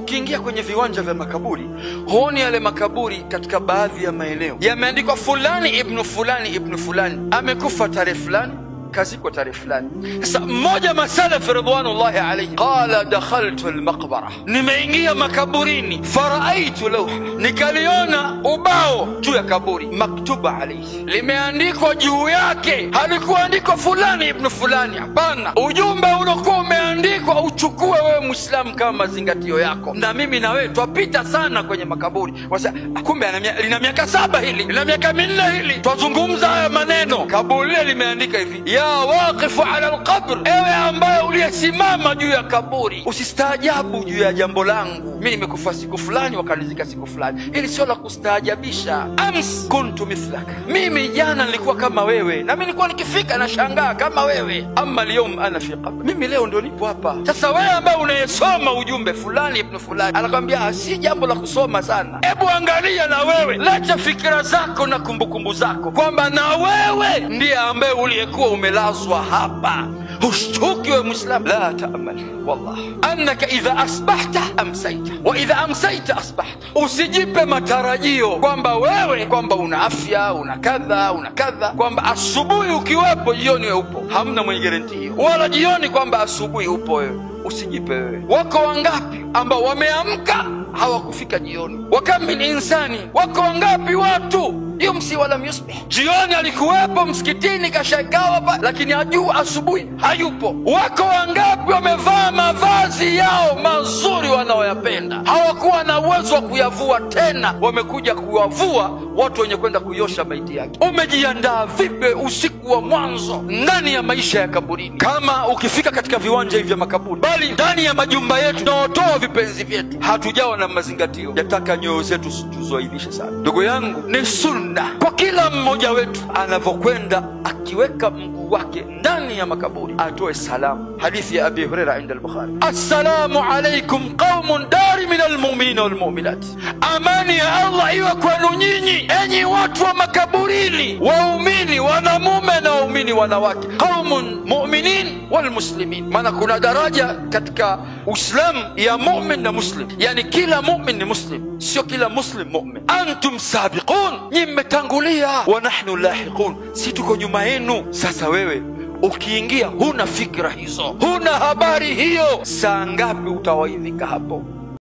ukiingia kwenye viwanja vya makaburi, huoni yale makaburi katika baadhi ya maeneo yameandikwa fulani ibn fulani ibn fulani amekufa tarehe fulani, kazikwa tarehe fulani. Sasa mmoja masalaf ridwanullahi alayhi qala dakhaltu almaqbara, nimeingia makaburini, faraaitu lawha, nikaliona ubao juu ya kaburi, maktuba alayhi, limeandikwa juu yake, halikuandikwa fulani ibn fulani, hapana, ujumbe uliokuwa umeandikwa uchukue wewe Muislamu kama mazingatio yako. Na mimi na wewe twapita sana kwenye makaburi, wasa kumbe lina miaka 7 hili, lina miaka 4 hili, twazungumza haya maneno. Kaburi limeandika hivi: ya waqifu ala alqabr, ewe ambaye uliyesimama juu ya kaburi, usistaajabu juu ya jambo langu. Mimi nimekufa siku fulani wakalizika siku fulani, hili sio la kustaajabisha. Ams kuntu mithlaka, mimi jana nilikuwa kama wewe, na mimi nilikuwa nikifika na shangaa kama wewe. Amma leo ana fi qabr, mimi leo ndio nipo hapa. Sasa wewe ambaye unayesoma ujumbe fulani ibn fulani, anakuambia si jambo la kusoma sana, hebu angalia na wewe, lacha fikra zako na kumbukumbu zako kwamba na wewe ndiye ambaye uliyekuwa umelazwa hapa. Ushtuki wa Muislam, la ta'mal wallah annaka idha asbahta amsayta wa idha amsayta asbahta. Usijipe matarajio kwamba wewe kwamba una afya, una kadha, kwamba asubuhi ukiwepo jioni wewe upo. Hamna mwenye guarantee hiyo, wala jioni kwamba asubuhi upo wewe. Usijipe wewe. Wako wangapi ambao wameamka hawakufika jioni? Wakam min insani, wako wangapi watu yumsi wala yusbih, jioni alikuwepo msikitini kashakawa, lakini ajua asubuhi hayupo. Wako wangapi wamevaa mavazi yao mazuri wanaoyapenda, hawakuwa na uwezo wa kuyavua tena, wamekuja kuwavua watu wenye kwenda kuiosha maiti yake. Umejiandaa vipi usiku wa mwanzo ndani ya maisha ya kaburini? Kama ukifika katika viwanja hivi vya makaburi, bali ndani ya majumba yetu tunaotoa vipenzi vyetu, hatujawa na mazingatio. Yataka nyoyo zetu tuzoidhishe sana. Ndugu yangu, ni sunna kwa kila mmoja wetu anavyokwenda akiweka mguu wake ndani ya makaburi atoe salamu. Hadithi ya Abi Hurairah inda al-Bukhari: assalamu alaykum qaumun dari min almu'minina walmu'minat, amani ya Allah iwe kwenu nyinyi enyi watu wa makaburini, waumini wanamume na waumini wanawake. Qaumun mu'minin walmuslimin, maana kuna daraja katika Uislamu ya mu'min na muslim, yani kila mu'min ni muslim, sio kila muslim mu'min. Antum sabiqun, mmetangulia, wa nahnu lahiqun, si tuko nyuma yenu. Sasa wewe ukiingia huna fikra hizo, huna habari hiyo, saa ngapi utawaidhika hapo?